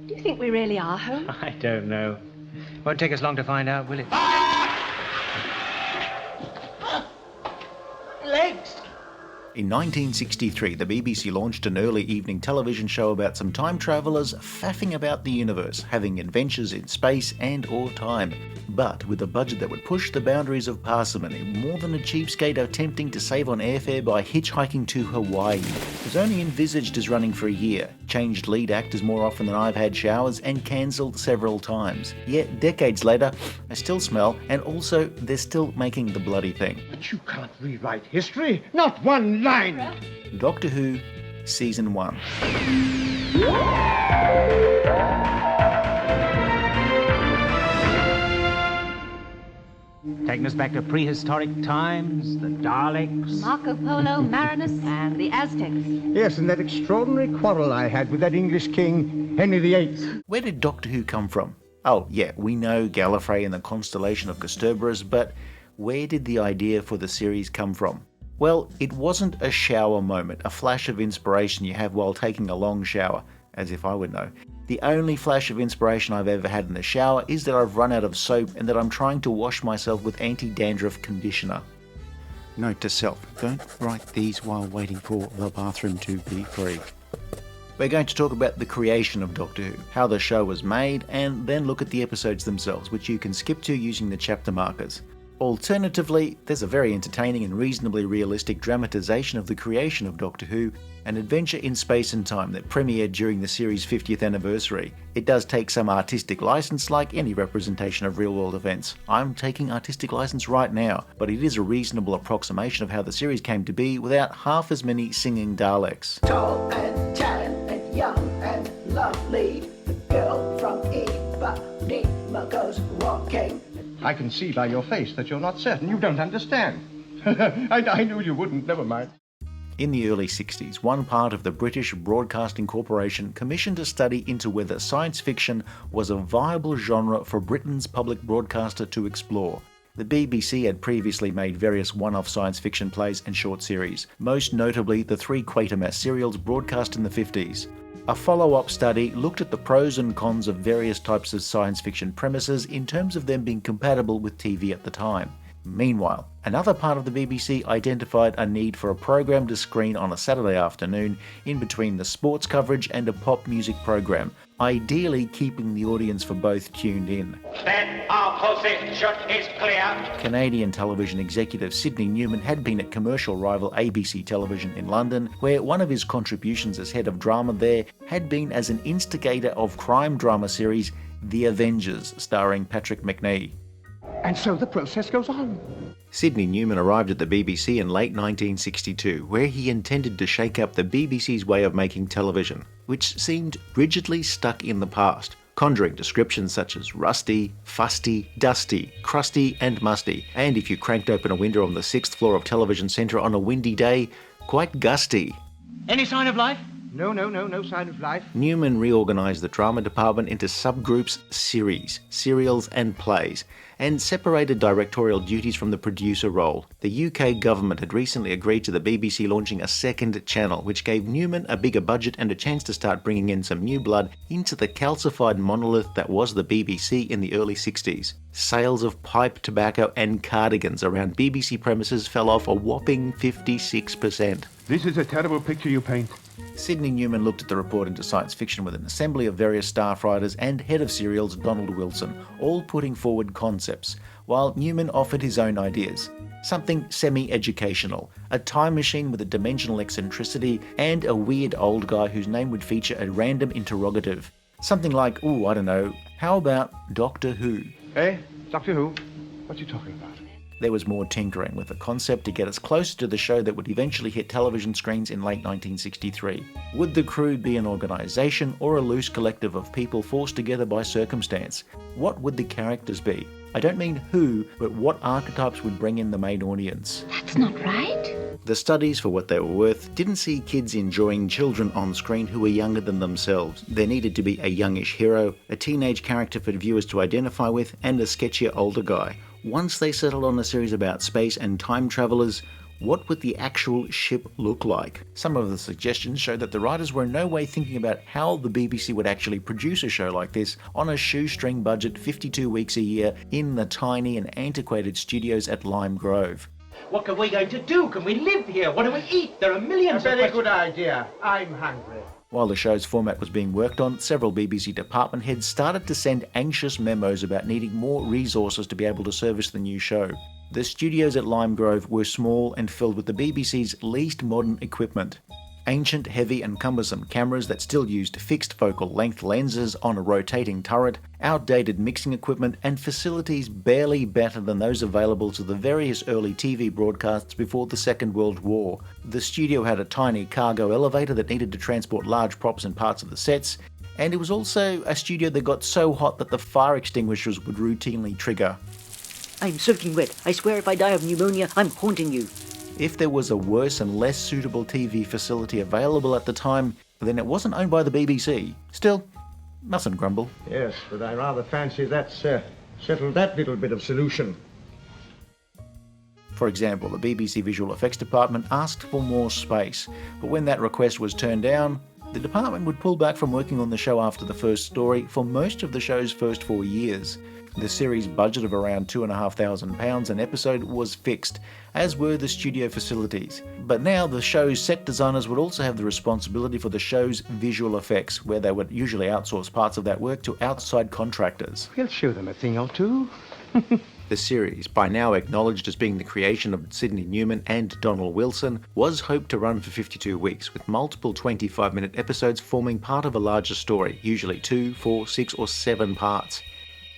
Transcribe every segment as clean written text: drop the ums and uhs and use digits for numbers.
Do you think we really are home? I don't know. Won't take us long to find out, will it? Legs! In 1963, the BBC launched an early evening television show about some time travellers faffing about the universe, having adventures in space and or time. But with a budget that would push the boundaries of parsimony, more than a cheapskate attempting to save on airfare by hitchhiking to Hawaii. It was only envisaged as running for a year, changed lead actors more often than I've had showers, and cancelled several times. Yet decades later, I still smell, and also they're still making the bloody thing. But you can't rewrite history, not one line! Doctor Who, Season 1. Taking us back to prehistoric times, the Daleks. Marco Polo, Marinus, and the Aztecs. Yes, and that extraordinary quarrel I had with that English king, Henry VIII. Where did Doctor Who come from? Oh yeah, we know Gallifrey and the constellation of Kasterborous, but where did the idea for the series come from? Well, it wasn't a shower moment, a flash of inspiration you have while taking a long shower, as if I would know. The only flash of inspiration I've ever had in the shower is that I've run out of soap and that I'm trying to wash myself with anti-dandruff conditioner. Note to self, don't write these while waiting for the bathroom to be free. We're going to talk about the creation of Doctor Who, how the show was made, and then look at the episodes themselves, which you can skip to using the chapter markers. Alternatively, there's a very entertaining and reasonably realistic dramatisation of the creation of Doctor Who, an adventure in space and time that premiered during the series' 50th anniversary. It does take some artistic license, like any representation of real-world events. I'm taking artistic license right now, but it is a reasonable approximation of how the series came to be without half as many singing Daleks. Tall and tan and young and lovely, the girl from Ipanema goes walking. I can see by your face that you're not certain. You don't understand. I knew you wouldn't. Never mind. In the early 60s, one part of the British Broadcasting Corporation commissioned a study into whether science fiction was a viable genre for Britain's public broadcaster to explore. The BBC had previously made various one-off science fiction plays and short series, most notably the 3 Quatermass serials broadcast in the 50s. A follow-up study looked at the pros and cons of various types of science fiction premises in terms of them being compatible with TV at the time. Meanwhile, another part of the BBC identified a need for a program to screen on a Saturday afternoon in between the sports coverage and a pop music program, ideally keeping the audience for both tuned in. Then our position is clear. Canadian television executive Sidney Newman had been at commercial rival ABC Television in London, where one of his contributions as head of drama there had been as an instigator of crime drama series The Avengers, starring Patrick Macnee. And so the process goes on. Sidney Newman arrived at the BBC in late 1962, where he intended to shake up the BBC's way of making television, which seemed rigidly stuck in the past, conjuring descriptions such as rusty, fusty, dusty, crusty and musty, and if you cranked open a window on the 6th floor of Television Centre on a windy day, quite gusty. Any sign of life? No sign of life. Newman reorganised the drama department into subgroups, series, serials and plays, and separated directorial duties from the producer role. The UK government had recently agreed to the BBC launching a second channel, which gave Newman a bigger budget and a chance to start bringing in some new blood into the calcified monolith that was the BBC in the early 60s. Sales of pipe tobacco and cardigans around BBC premises fell off a whopping 56%. This is a terrible picture you paint. Sidney Newman looked at the report into science fiction with an assembly of various staff writers and head of serials Donald Wilson, all putting forward concepts, while Newman offered his own ideas. Something semi-educational, a time machine with a dimensional eccentricity, and a weird old guy whose name would feature a random interrogative. Something like, ooh, I don't know, how about Doctor Who? Eh? Doctor Who? What are you talking about? There was more tinkering with the concept to get us closer to the show that would eventually hit television screens in late 1963. Would the crew be an organisation or a loose collective of people forced together by circumstance? What would the characters be? I don't mean who, but what archetypes would bring in the main audience? That's not right. The studies, for what they were worth, didn't see kids enjoying children on screen who were younger than themselves. There needed to be a youngish hero, a teenage character for viewers to identify with, and a sketchier older guy. Once they settled on a series about space and time travellers, What would the actual ship look like? Some of the suggestions show that the writers were in no way thinking about how the BBC would actually produce a show like this on a shoestring budget 52 weeks a year in the tiny and antiquated studios at Lime Grove. What are we going to do? Can we live here? What do we eat? There are millions A of very good idea. I'm hungry. While the show's format was being worked on, several BBC department heads started to send anxious memos about needing more resources to be able to service the new show. The studios at Lime Grove were small and filled with the BBC's least modern equipment. Ancient, heavy and cumbersome cameras that still used fixed focal length lenses on a rotating turret, outdated mixing equipment and facilities barely better than those available to the various early TV broadcasts before the Second World War. The studio had a tiny cargo elevator that needed to transport large props and parts of the sets, and it was also a studio that got so hot that the fire extinguishers would routinely trigger. I'm soaking wet. I swear if I die of pneumonia, I'm haunting you. If there was a worse and less suitable TV facility available at the time, then it wasn't owned by the BBC. Still, mustn't grumble. Yes, but I rather fancy that's settled that little bit of solution. For example, the BBC Visual Effects Department asked for more space, but when that request was turned down, the department would pull back from working on the show after the first story for most of the show's first 4 years. The series' budget of around £2,500 an episode was fixed, as were the studio facilities. But now the show's set designers would also have the responsibility for the show's visual effects, where they would usually outsource parts of that work to outside contractors. We'll show them a thing or two. The series, by now acknowledged as being the creation of Sidney Newman and Donald Wilson, was hoped to run for 52 weeks, with multiple 25-minute episodes forming part of a larger story, usually 2, 4, 6 or 7 parts.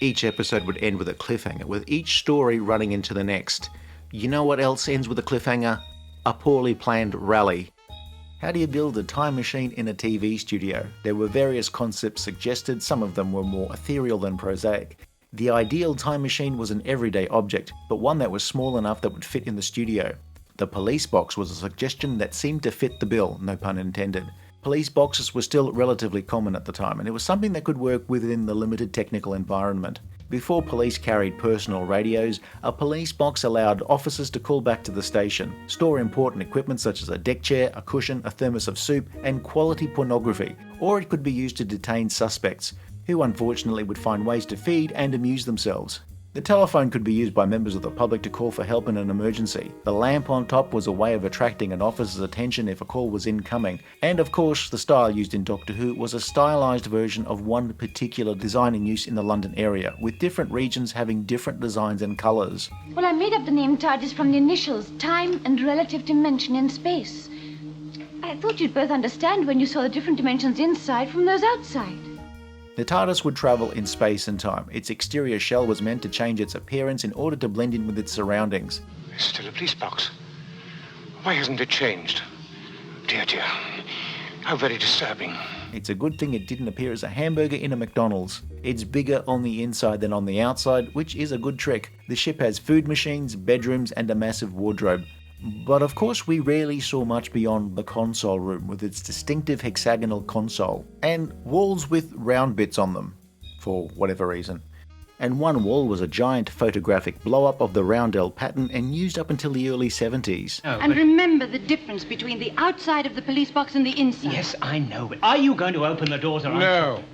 Each episode would end with a cliffhanger, with each story running into the next. You know what else ends with a cliffhanger? A poorly planned rally. How do you build a time machine in a TV studio? There were various concepts suggested, some of them were more ethereal than prosaic. The ideal time machine was an everyday object, but one that was small enough that would fit in the studio. The police box was a suggestion that seemed to fit the bill, no pun intended. Police boxes were still relatively common at the time, and it was something that could work within the limited technical environment. Before police carried personal radios, a police box allowed officers to call back to the station, store important equipment such as a deck chair, a cushion, a thermos of soup, and quality pornography, or it could be used to detain suspects, who unfortunately would find ways to feed and amuse themselves. The telephone could be used by members of the public to call for help in an emergency. The lamp on top was a way of attracting an officer's attention if a call was incoming. And of course, the style used in Doctor Who was a stylised version of one particular design in use in the London area, with different regions having different designs and colours. Well, I made up the name TARDIS from the initials, time and relative dimension in space. I thought you'd both understand when you saw the different dimensions inside from those outside. The TARDIS would travel in space and time. Its exterior shell was meant to change its appearance in order to blend in with its surroundings. It's still a police box. Why hasn't it changed? Dear, dear. How very disturbing. It's a good thing it didn't appear as a hamburger in a McDonald's. It's bigger on the inside than on the outside, which is a good trick. The ship has food machines, bedrooms, and a massive wardrobe. But of course we rarely saw much beyond the console room with its distinctive hexagonal console, and walls with round bits on them, for whatever reason. And one wall was a giant photographic blow-up of the roundel pattern and used up until the early 70s. Oh, And remember the difference between the outside of the police box and the inside. yes, I know, but are you going to open the doors or No.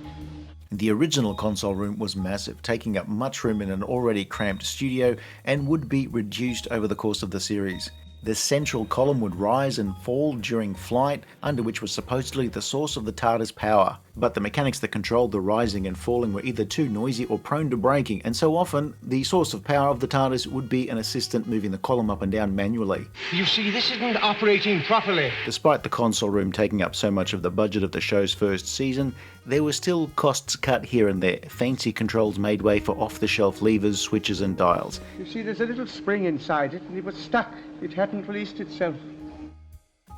The original console room was massive, taking up much room in an already cramped studio, and would be reduced over the course of the series. The central column would rise and fall during flight, under which was supposedly the source of the TARDIS power. But the mechanics that controlled the rising and falling were either too noisy or prone to breaking, and so often the source of power of the TARDIS would be an assistant moving the column up and down manually. You see, this isn't operating properly. Despite the console room taking up so much of the budget of the show's first season, there were still costs cut here and there. Fancy controls made way for off-the-shelf levers, switches and dials. You see, there's a little spring inside it, and it was stuck. It hadn't released itself.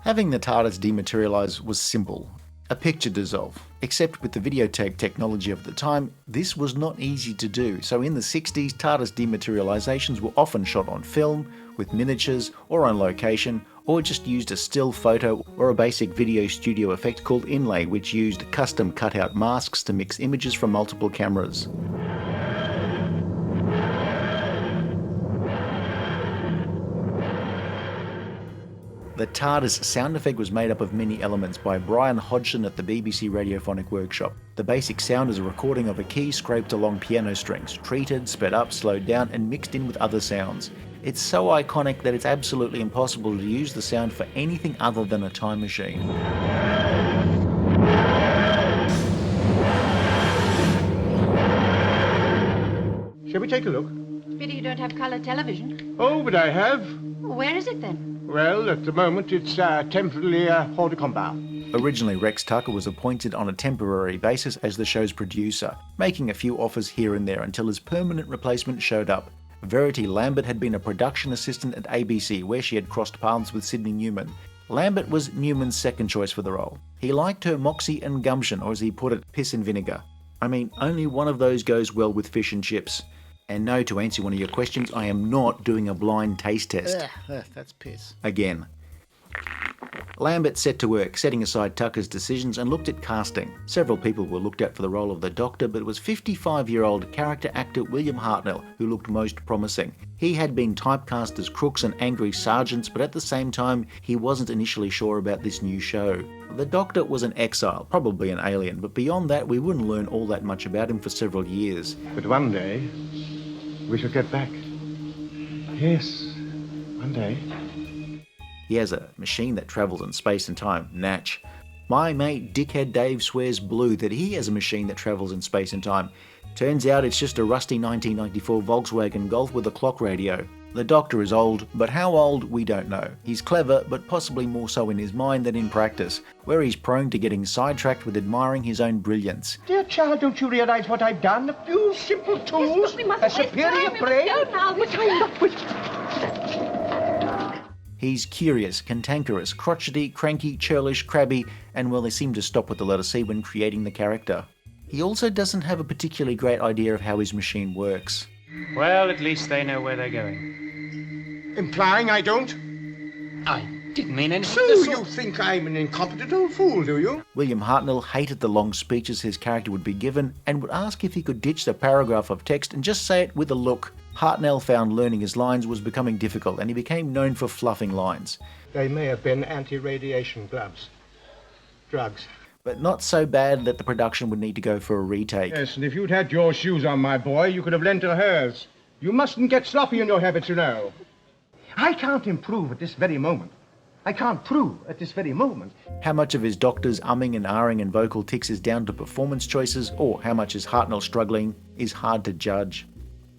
Having the TARDIS dematerialise was simple. A picture dissolve. Except with the videotape technology of the time, this was not easy to do, so in the 60s TARDIS dematerialisations were often shot on film, with miniatures, or on location, or just used a still photo or a basic video studio effect called inlay, which used custom cutout masks to mix images from multiple cameras. The TARDIS sound effect was made up of many elements by Brian Hodgson at the BBC Radiophonic Workshop. The basic sound is a recording of a key scraped along piano strings, treated, sped up, slowed down, and mixed in with other sounds. It's so iconic that it's absolutely impossible to use the sound for anything other than a time machine. Shall we take a look? Pity you don't have colour television. Oh, but I have. Where is it then? Well, at the moment it's temporarily hors de combat. Originally, Rex Tucker was appointed on a temporary basis as the show's producer, making a few offers here and there until his permanent replacement showed up. Verity Lambert had been a production assistant at ABC, where she had crossed paths with Sidney Newman. Lambert was Newman's second choice for the role. He liked her moxie and gumption, or as he put it, piss and vinegar. I mean, only one of those goes well with fish and chips. And no, to answer one of your questions, I am not doing a blind taste test. That's piss. Again. Lambert set to work, setting aside Tucker's decisions, and looked at casting. Several people were looked at for the role of the Doctor, but it was 55-year-old character actor William Hartnell who looked most promising. He had been typecast as crooks and angry sergeants, but at the same time, he wasn't initially sure about this new show. The Doctor was an exile, probably an alien, but beyond that, we wouldn't learn all that much about him for several years. But one day, we shall get back. Yes, one day. He has a machine that travels in space and time, Natch. My mate Dickhead Dave swears blue that he has a machine that travels in space and time. Turns out it's just a rusty 1994 Volkswagen Golf with a clock radio. The Doctor is old, but how old, we don't know. He's clever, but possibly more so in his mind than in practice, where he's prone to getting sidetracked with admiring his own brilliance. Dear child, don't you realize what I've done? A few simple tools, a superior brain. He's curious, cantankerous, crotchety, cranky, churlish, crabby, and well, they seem to stop with the letter C when creating the character. He also doesn't have a particularly great idea of how his machine works. Well, at least they know where they're going. Implying I don't? I didn't mean anything. So you think I'm an incompetent old fool, do you? William Hartnell hated the long speeches his character would be given and would ask if he could ditch the paragraph of text and just say it with a look. Hartnell found learning his lines was becoming difficult and he became known for fluffing lines. They may have been anti-radiation gloves. Drugs. But not so bad that the production would need to go for a retake. Yes, and if you'd had your shoes on, my boy, you could have lent her hers. You mustn't get sloppy in your habits, you know. I can't improve at this very moment. I can't prove at this very moment. How much of his Doctor's umming and ahhing and vocal tics is down to performance choices, or how much is Hartnell struggling, is hard to judge.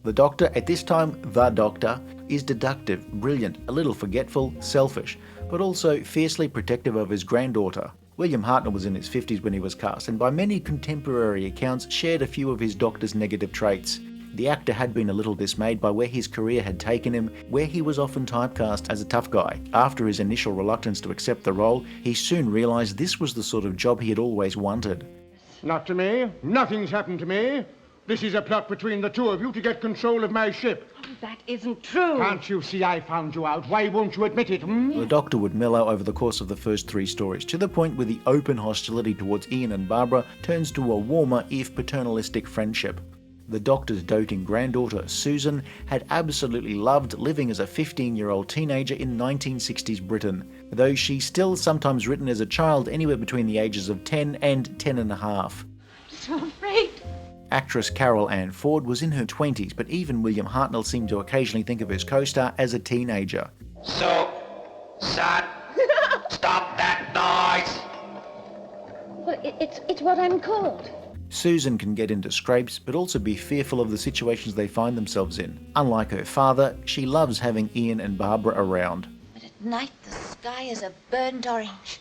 The Doctor, at this time the Doctor, is deductive, brilliant, a little forgetful, selfish, but also fiercely protective of his granddaughter. William Hartnell was in his 50s when he was cast, and by many contemporary accounts shared a few of his Doctor's negative traits. The actor had been a little dismayed by where his career had taken him, where he was often typecast as a tough guy. After his initial reluctance to accept the role, he soon realised this was the sort of job he had always wanted. Not to me. Nothing's happened to me. This is a plot between the two of you to get control of my ship. Oh, that isn't true. Can't you see I found you out? Why won't you admit it, hmm? The Doctor would mellow over the course of the first 3 stories, to the point where the open hostility towards Ian and Barbara turns to a warmer, if paternalistic, friendship. The Doctor's doting granddaughter, Susan, had absolutely loved living as a 15-year-old teenager in 1960s Britain, though she's still sometimes written as a child anywhere between the ages of 10 and 10 and a half. I'm so afraid. Actress Carol Ann Ford was in her 20s, but even William Hartnell seemed to occasionally think of his co-star as a teenager. So, son, stop that noise! Well, it's what I'm called. Susan can get into scrapes, but also be fearful of the situations they find themselves in. Unlike her father, she loves having Ian and Barbara around. But at night the sky is a burnt orange,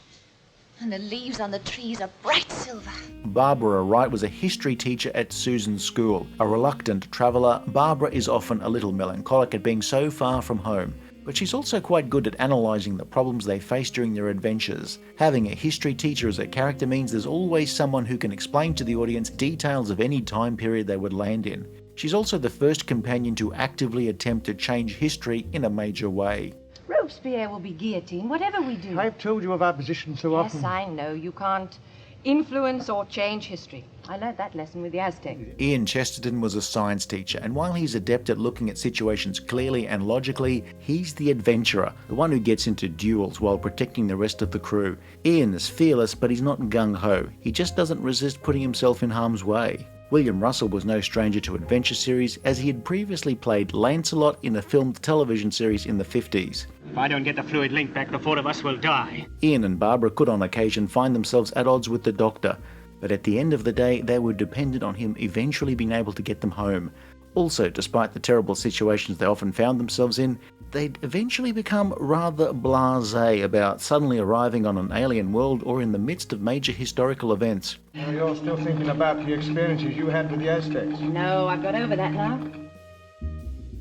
and the leaves on the trees are bright silver. Barbara Wright was a history teacher at Susan's school. A reluctant traveller, Barbara is often a little melancholic at being so far from home. But she's also quite good at analysing the problems they face during their adventures. Having a history teacher as a character means there's always someone who can explain to the audience details of any time period they would land in. She's also the first companion to actively attempt to change history in a major way. Robespierre will be guillotined, whatever we do. I've told you of our position so often. Yes, I know. You can't influence or change history. I learned that lesson with the Aztecs. Ian Chesterton was a science teacher, and while he's adept at looking at situations clearly and logically, he's the adventurer, the one who gets into duels while protecting the rest of the crew. Ian is fearless, but he's not gung-ho. He just doesn't resist putting himself in harm's way. William Russell was no stranger to adventure series, as he had previously played Lancelot in a filmed television series in the 50s. If I don't get the fluid link back, the four of us will die. Ian and Barbara could on occasion find themselves at odds with the Doctor, but at the end of the day they were dependent on him eventually being able to get them home. Also, despite the terrible situations they often found themselves in, they'd eventually become rather blasé about suddenly arriving on an alien world or in the midst of major historical events. You're still thinking about the experiences you had with the Aztecs. No, I've got over that now.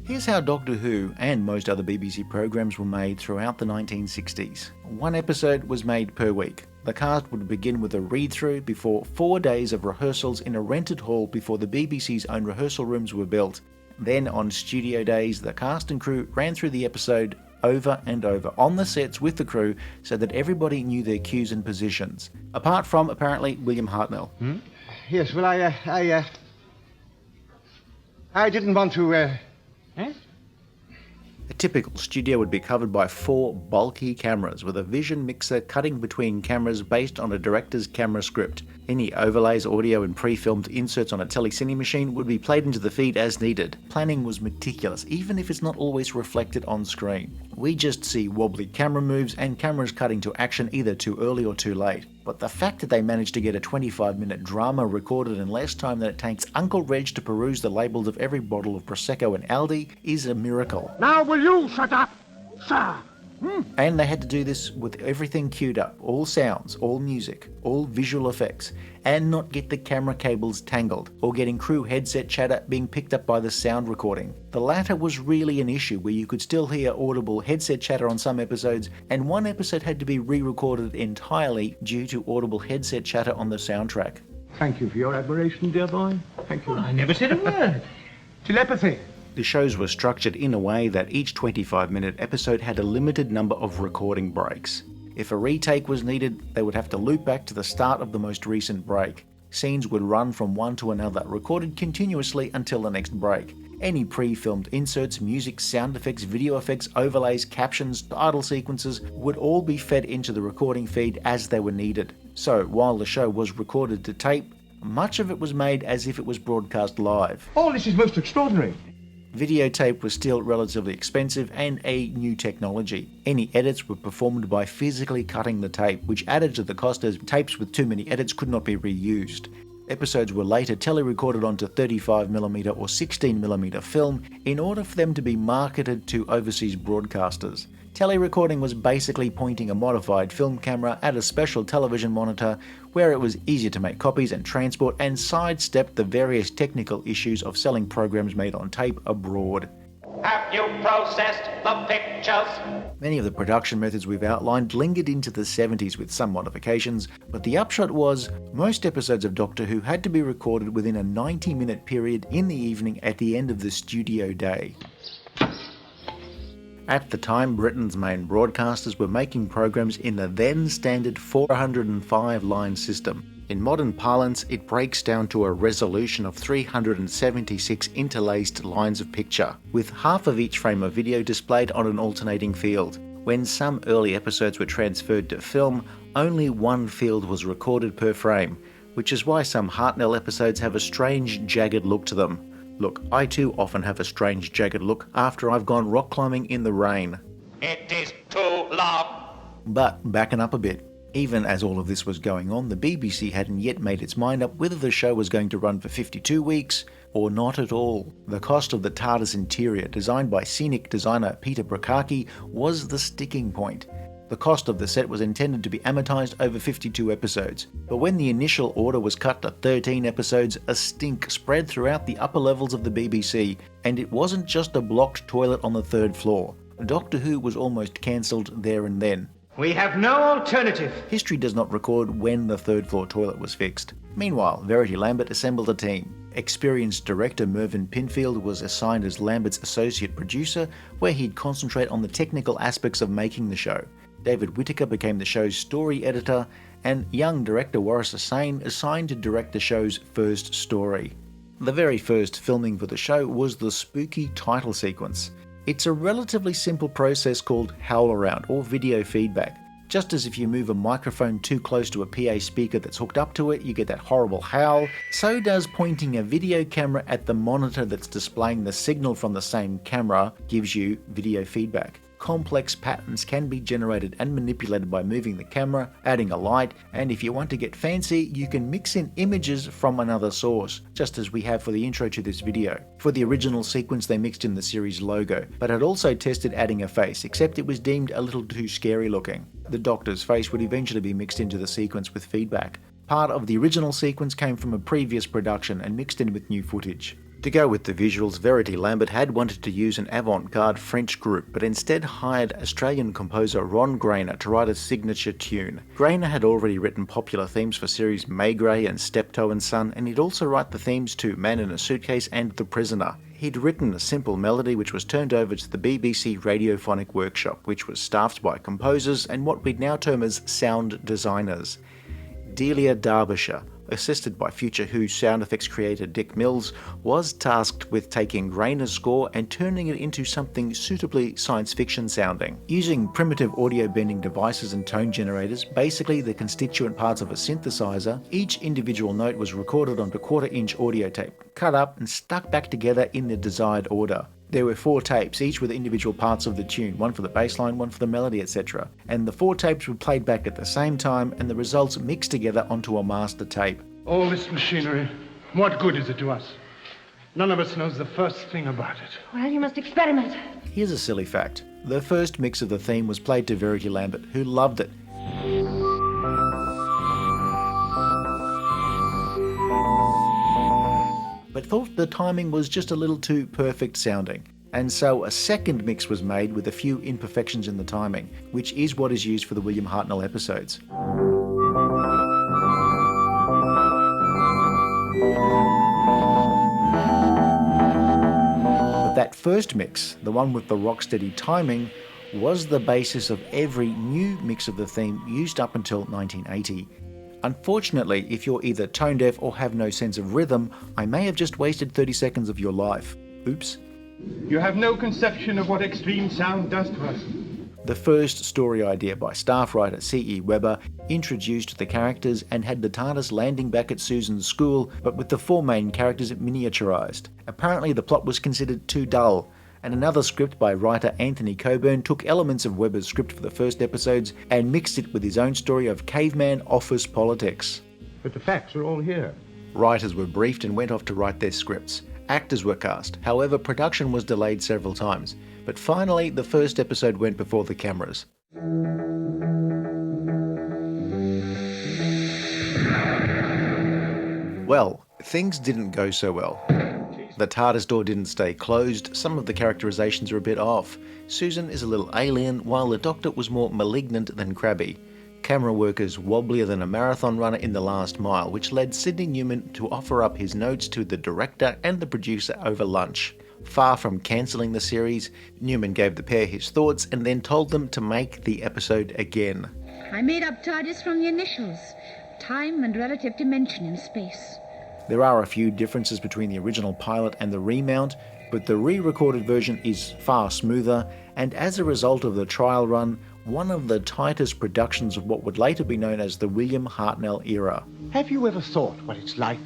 Here's how Doctor Who and most other BBC programs were made throughout the 1960s. One episode was made per week. The cast would begin with a read-through before 4 days of rehearsals in a rented hall before the BBC's own rehearsal rooms were built. Then on studio days, the cast and crew ran through the episode over and over on the sets with the crew so that everybody knew their cues and positions. Apart from, apparently, William Hartnell. Yes, well, I didn't want to, A typical studio would be covered by 4 bulky cameras with a vision mixer cutting between cameras based on a director's camera script. Any overlays, audio and pre-filmed inserts on a telecine machine would be played into the feed as needed. Planning was meticulous, even if it's not always reflected on screen. We just see wobbly camera moves and cameras cutting to action either too early or too late. But the fact that they managed to get a 25-minute drama recorded in less time than it takes Uncle Reg to peruse the labels of every bottle of Prosecco and Aldi is a miracle. Now will you shut up, sir? And they had to do this with everything queued up, all sounds, all music, all visual effects, and not get the camera cables tangled, or getting crew headset chatter being picked up by the sound recording. The latter was really an issue where you could still hear audible headset chatter on some episodes, and one episode had to be re-recorded entirely due to audible headset chatter on the soundtrack. Thank you for your admiration, dear boy. Thank you. I never said a word. Telepathy. The shows were structured in a way that each 25-minute episode had a limited number of recording breaks. If a retake was needed, they would have to loop back to the start of the most recent break. Scenes would run from one to another, recorded continuously until the next break. Any pre-filmed inserts, music, sound effects, video effects, overlays, captions, title sequences would all be fed into the recording feed as they were needed. So, while the show was recorded to tape, much of it was made as if it was broadcast live. All this is most extraordinary. Videotape was still relatively expensive and a new technology. Any edits were performed by physically cutting the tape, which added to the cost as tapes with too many edits could not be reused. Episodes were later tele-recorded onto 35mm or 16mm film in order for them to be marketed to overseas broadcasters. Tele-recording was basically pointing a modified film camera at a special television monitor where it was easier to make copies and transport and sidestep the various technical issues of selling programs made on tape abroad. Have you processed the pictures? Many of the production methods we've outlined lingered into the 70s with some modifications, but the upshot was most episodes of Doctor Who had to be recorded within a 90-minute period in the evening at the end of the studio day. At the time, Britain's main broadcasters were making programs in the then standard 405-line system. In modern parlance, it breaks down to a resolution of 376 interlaced lines of picture, with half of each frame of video displayed on an alternating field. When some early episodes were transferred to film, only one field was recorded per frame, which is why some Hartnell episodes have a strange, jagged look to them. Look, I too often have a strange, jagged look after I've gone rock climbing in the rain. It is too long. But backing up a bit, even as all of this was going on, the BBC hadn't yet made its mind up whether the show was going to run for 52 weeks or not at all. The cost of the TARDIS interior, designed by scenic designer Peter Bukaki, was the sticking point. The cost of the set was intended to be amortized over 52 episodes, but when the initial order was cut to 13 episodes, a stink spread throughout the upper levels of the BBC, and it wasn't just a blocked toilet on the 3rd floor. Doctor Who was almost cancelled there and then. We have no alternative. History does not record when the third floor toilet was fixed. Meanwhile, Verity Lambert assembled a team. Experienced director Mervyn Pinfield was assigned as Lambert's associate producer, where he'd concentrate on the technical aspects of making the show. David Whittaker became the show's story editor, and young director Waris Hussain assigned to direct the show's first story. The very first filming for the show was the spooky title sequence. It's a relatively simple process called howl around or video feedback. Just as if you move a microphone too close to a PA speaker that's hooked up to it, you get that horrible howl, so does pointing a video camera at the monitor that's displaying the signal from the same camera gives you video feedback. Complex patterns can be generated and manipulated by moving the camera, adding a light, and if you want to get fancy, you can mix in images from another source, just as we have for the intro to this video. For the original sequence, they mixed in the series logo, but had also tested adding a face, except it was deemed a little too scary looking. The Doctor's face would eventually be mixed into the sequence with feedback. Part of the original sequence came from a previous production and mixed in with new footage. To go with the visuals, Verity Lambert had wanted to use an avant-garde French group, but instead hired Australian composer Ron Grainer to write a signature tune. Grainer had already written popular themes for series Maigret and Steptoe and Son, and he'd also write the themes to Man in a Suitcase and The Prisoner. He'd written a simple melody which was turned over to the BBC Radiophonic Workshop, which was staffed by composers and what we'd now term as sound designers. Delia Derbyshire, assisted by future Who sound effects creator Dick Mills, was tasked with taking Grainer's score and turning it into something suitably science fiction sounding. Using primitive audio bending devices and tone generators, basically the constituent parts of a synthesizer, each individual note was recorded onto quarter-inch audio tape, cut up and stuck back together in the desired order. There were 4 tapes, each with individual parts of the tune, one for the bass line, one for the melody, etc. And the 4 tapes were played back at the same time and the results mixed together onto a master tape. All this machinery, what good is it to us? None of us knows the first thing about it. Well, you must experiment. Here's a silly fact. The first mix of the theme was played to Verity Lambert, who loved it. But thought the timing was just a little too perfect sounding. And so a second mix was made with a few imperfections in the timing, which is what is used for the William Hartnell episodes. But that first mix, the one with the rock-steady timing, was the basis of every new mix of the theme used up until 1980. Unfortunately, if you're either tone deaf or have no sense of rhythm, I may have just wasted 30 seconds of your life. Oops. You have no conception of what extreme sound does to us. The first story idea by staff writer C.E. Weber introduced the characters and had the TARDIS landing back at Susan's school, but with the 4 main characters miniaturized. Apparently the plot was considered too dull, and another script by writer Anthony Coburn took elements of Weber's script for the first episodes and mixed it with his own story of caveman office politics. But the facts are all here. Writers were briefed and went off to write their scripts. Actors were cast, however production was delayed several times, but finally the first episode went before the cameras. Well, things didn't go so well. The TARDIS door didn't stay closed, some of the characterizations are a bit off. Susan is a little alien, while the Doctor was more malignant than crabby. Camera work is wobblier than a marathon runner in The Last Mile, which led Sidney Newman to offer up his notes to the director and the producer over lunch. Far from cancelling the series, Newman gave the pair his thoughts and then told them to make the episode again. I made up TARDIS from the initials. Time and relative dimension in space. There are a few differences between the original pilot and the remount, but the re-recorded version is far smoother, and as a result of the trial run, one of the tightest productions of what would later be known as the William Hartnell era. Have you ever thought what it's like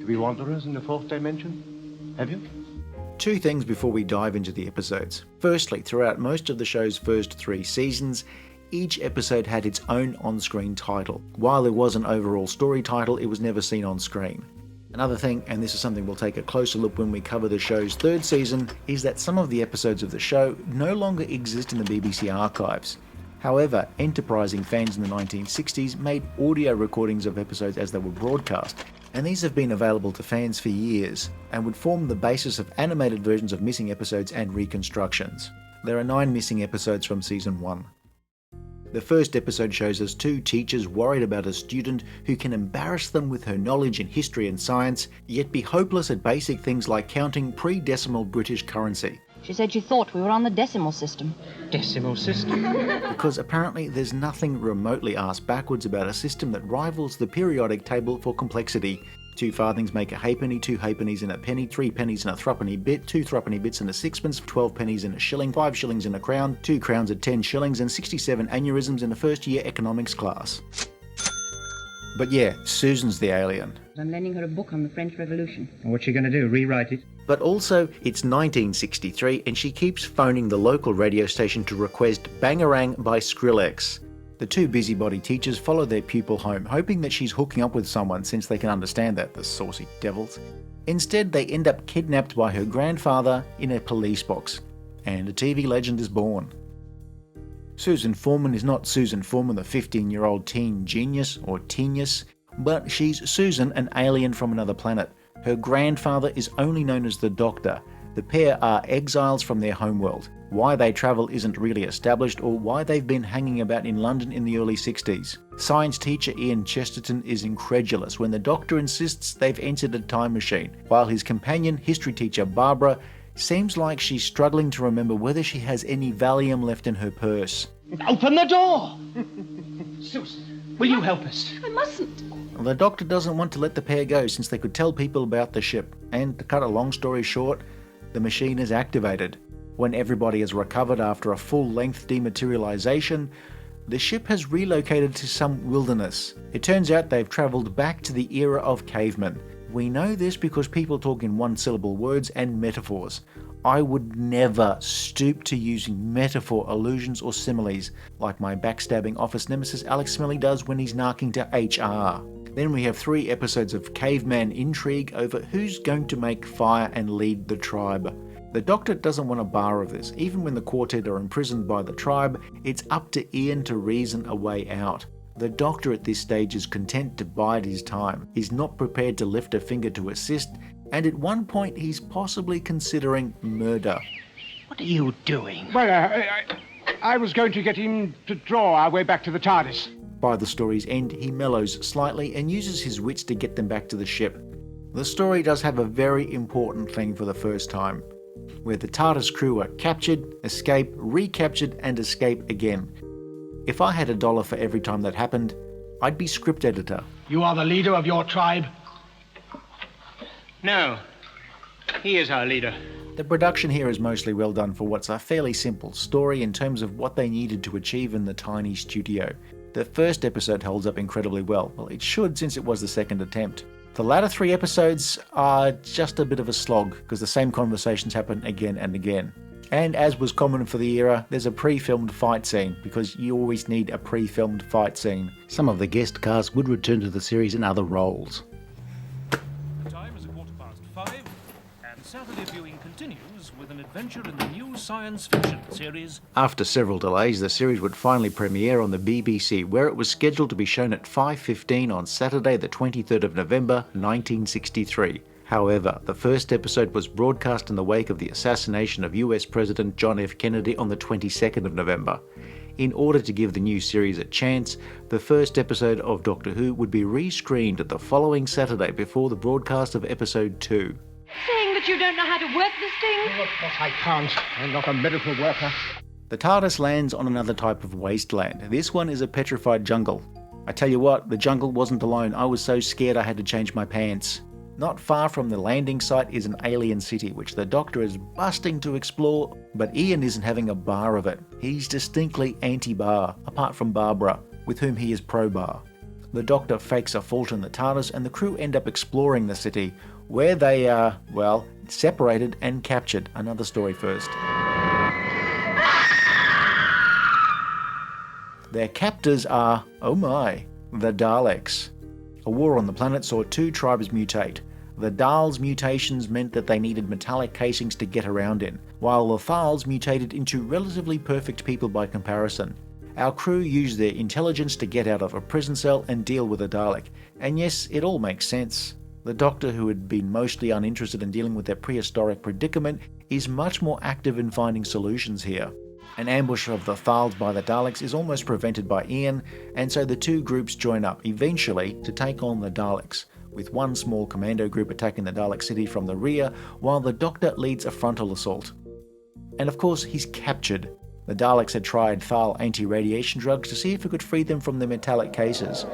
to be wanderers in the 4th dimension? Have you? 2 things before we dive into the episodes. Firstly, throughout most of the show's first 3 seasons, each episode had its own on-screen title. While there was an overall story title, it was never seen on screen. Another thing, and this is something we'll take a closer look when we cover the show's 3rd season, is that some of the episodes of the show no longer exist in the BBC archives. However, enterprising fans in the 1960s made audio recordings of episodes as they were broadcast, and these have been available to fans for years, and would form the basis of animated versions of missing episodes and reconstructions. There are 9 missing episodes from Season 1. The first episode shows us two teachers worried about a student who can embarrass them with her knowledge in history and science, yet be hopeless at basic things like counting pre-decimal British currency. She said she thought we were on the decimal system. Decimal system? Because apparently there's nothing remotely arse-backwards about a system that rivals the periodic table for complexity. 2 farthings make a halfpenny, 2 halfpennies in a penny, 3 pennies in a threepenny bit, 2 threepenny bits in a sixpence, 12 pennies in a shilling, 5 shillings in a crown, 2 crowns at 10 shillings, and 67 aneurysms in a first-year economics class. But yeah, Susan's the alien. I'm lending her a book on the French Revolution. What's she going to do, rewrite it? But also, it's 1963 and she keeps phoning the local radio station to request Bangarang by Skrillex. The 2 busybody teachers follow their pupil home, hoping that she's hooking up with someone since they can understand that, the saucy devils. Instead, they end up kidnapped by her grandfather in a police box, and a TV legend is born. Susan Foreman is not Susan Foreman, the 15-year-old teen genius or teenius, but she's Susan, an alien from another planet. Her grandfather is only known as the Doctor. The pair are exiles from their homeworld. Why they travel isn't really established, or why they've been hanging about in London in the early 60s. Science teacher Ian Chesterton is incredulous when the Doctor insists they've entered a time machine, while his companion, history teacher Barbara, seems like she's struggling to remember whether she has any Valium left in her purse. Open the door! Susan, will you help us? I mustn't. The Doctor doesn't want to let the pair go since they could tell people about the ship, and to cut a long story short, the machine is activated. When everybody is recovered after a full-length dematerialization, the ship has relocated to some wilderness. It turns out they've travelled back to the era of cavemen. We know this because people talk in one-syllable words and metaphors. I would never stoop to using metaphor, allusions or similes like my backstabbing office nemesis Alex Smelly does when he's narking to HR. Then we have 3 episodes of caveman intrigue over who's going to make fire and lead the tribe. The Doctor doesn't want a bar of this. Even when the quartet are imprisoned by the tribe, it's up to Ian to reason a way out. The Doctor at this stage is content to bide his time. He's not prepared to lift a finger to assist, and at one point he's possibly considering murder. What are you doing? Well, I was going to get him to draw our way back to the TARDIS. By the story's end, he mellows slightly and uses his wits to get them back to the ship. The story does have a very important thing for the first time, where the TARDIS crew are captured, escape, recaptured, and escape again. If I had $1 for every time that happened, I'd be script editor. You are the leader of your tribe? No. He is our leader. The production here is mostly well done for what's a fairly simple story in terms of what they needed to achieve in the tiny studio. The first episode holds up incredibly well. Well, it should since it was the second attempt. The latter 3 episodes are just a bit of a slog because the same conversations happen again and again. And as was common for the era, there's a pre-filmed fight scene because you always need a pre-filmed fight scene. Some of the guest cast would return to the series in other roles. The time is 5:15, and Saturday viewing continues with an adventure in the new science fiction series. After several delays, the series would finally premiere on the BBC, where it was scheduled to be shown at 5:15 on Saturday the 23rd of November 1963. However, the first episode was broadcast in the wake of the assassination of US President John F. Kennedy on the 22nd of November. In order to give the new series a chance, the first episode of Doctor Who would be rescreened the following Saturday before the broadcast of episode 2. Saying that you don't know how to work this thing? Oh, of course I can't. I'm not a miracle worker. The TARDIS lands on another type of wasteland. This one is a petrified jungle. I tell you what, the jungle wasn't alone. I was so scared I had to change my pants. Not far from the landing site is an alien city, which the Doctor is busting to explore, but Ian isn't having a bar of it. He's distinctly anti-bar, apart from Barbara, with whom he is pro-bar. The Doctor fakes a fault in the TARDIS and the crew end up exploring the city, where they are, well, separated and captured. Another story first. Their captors are, oh my, the Daleks. A war on the planet saw 2 tribes mutate. The Dals' mutations meant that they needed metallic casings to get around in, while the Thals mutated into relatively perfect people by comparison. Our crew used their intelligence to get out of a prison cell and deal with a Dalek, and yes, it all makes sense. The Doctor, who had been mostly uninterested in dealing with their prehistoric predicament, is much more active in finding solutions here. An ambush of the Thals by the Daleks is almost prevented by Ian, and so the two groups join up, eventually to take on the Daleks, with one small commando group attacking the Dalek city from the rear, while the Doctor leads a frontal assault. And of course, he's captured. The Daleks had tried Thal anti-radiation drugs to see if it could free them from the metallic cases.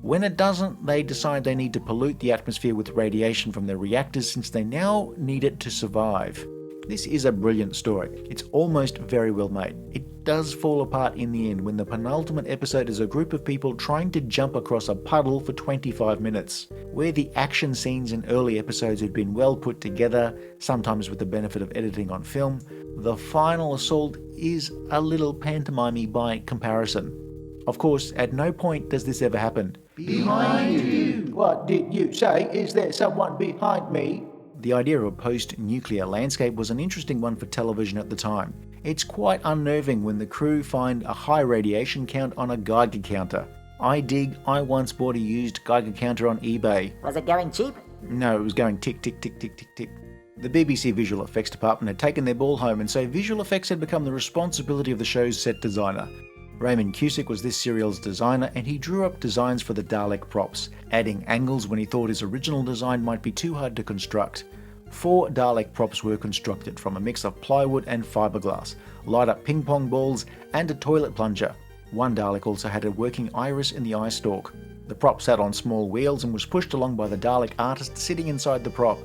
When it doesn't, they decide they need to pollute the atmosphere with radiation from their reactors since they now need it to survive. This is a brilliant story. It's almost very well made. It does fall apart in the end when the penultimate episode is a group of people trying to jump across a puddle for 25 minutes. Where the action scenes in early episodes had been well put together, sometimes with the benefit of editing on film, the final assault is a little pantomime-y by comparison. Of course, at no point does this ever happen. Behind you! What did you say? Is there someone behind me? The idea of a post-nuclear landscape was an interesting one for television at the time. It's quite unnerving when the crew find a high radiation count on a Geiger counter. I once bought a used Geiger counter on eBay. Was it going cheap? No, it was going tick, tick, tick, tick, tick, tick. The BBC visual effects department had taken their ball home, and so visual effects had become the responsibility of the show's set designer. Raymond Cusick was this serial's designer, and he drew up designs for the Dalek props, adding angles when he thought his original design might be too hard to construct. 4 Dalek props were constructed from a mix of plywood and fiberglass, light-up ping-pong balls, and a toilet plunger. One Dalek also had a working iris in the eye stalk. The prop sat on small wheels and was pushed along by the Dalek artist sitting inside the prop.